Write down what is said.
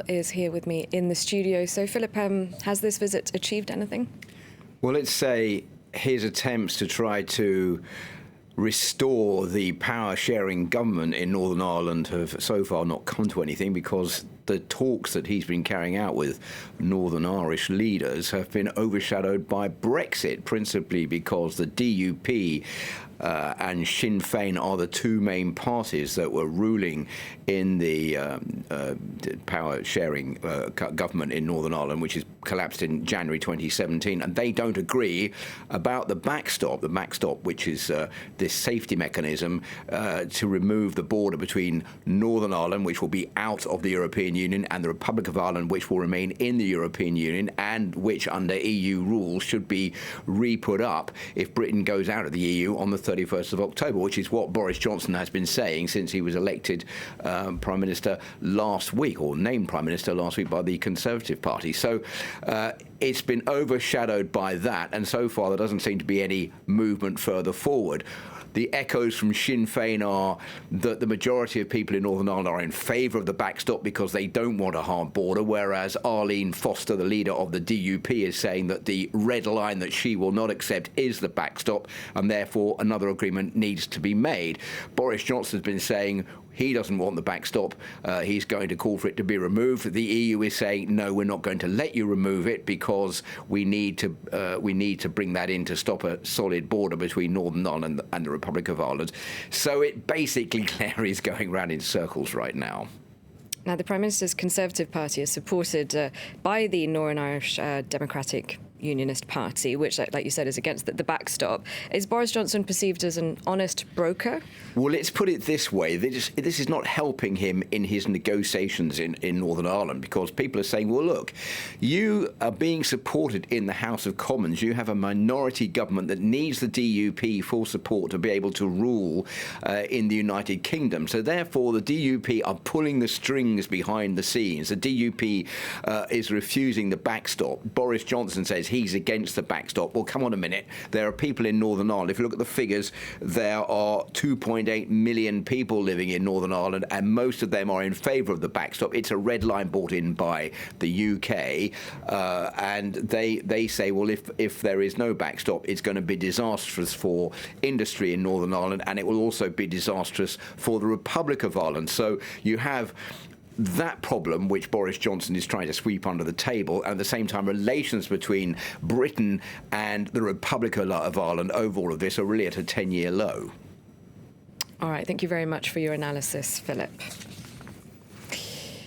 is here with me in the studio. So, Philip, has this visit achieved anything? Well, let's say his attempts to try to restore the power-sharing government in Northern Ireland have so far not come to anything, because the talks that he's been carrying out with Northern Irish leaders have been overshadowed by Brexit, principally because the DUP and Sinn Féin are the two main parties that were ruling in the power-sharing government in Northern Ireland, which has collapsed in January 2017, and they don't agree about the backstop, which is this safety mechanism to remove the border between Northern Ireland, which will be out of the European Union, and the Republic of Ireland, which will remain in the European Union, and which, under EU rules, should be re-put up if Britain goes out of the EU on the 31st of October, which is what Boris Johnson has been saying since he was elected Prime Minister last week, or named Prime Minister last week by the Conservative Party. So it's been overshadowed by that, and so far there doesn't seem to be any movement further forward. The echoes from Sinn Féin are that the majority of people in Northern Ireland are in favour of the backstop because they don't want a hard border, whereas Arlene Foster, the leader of the DUP, is saying that the red line that she will not accept is the backstop, and therefore another agreement needs to be made. Boris Johnson has been saying he doesn't want the backstop. He's going to call for it to be removed. The EU is saying, no, we're not going to let you remove it because we need to bring that in to stop a solid border between Northern Ireland and the Republic of Ireland. So it basically, Claire, is going round in circles right now. Now, the Prime Minister's Conservative Party is supported by the Northern Irish Democratic Unionist Party, which, like you said, is against the backstop. Is Boris Johnson perceived as an honest broker? Well, let's put it this way. This is not helping him in his negotiations in Northern Ireland, because people are saying, well, look, you are being supported in the House of Commons. You have a minority government that needs the DUP full support to be able to rule in the United Kingdom. So therefore, the DUP are pulling the strings behind the scenes. The DUP is refusing the backstop. Boris Johnson says he's against the backstop. Well, come on a minute. There are people in Northern Ireland. If you look at the figures, there are 2.8 million people living in Northern Ireland, and most of them are in favour of the backstop. It's a red line brought in by the UK, and they say, well, if there is no backstop, it's going to be disastrous for industry in Northern Ireland, and it will also be disastrous for the Republic of Ireland. So you have that problem, which Boris Johnson is trying to sweep under the table, and at the same time relations between Britain and the Republic of Ireland over all of this are really at a 10-year low. All right, thank you very much for your analysis, Philip.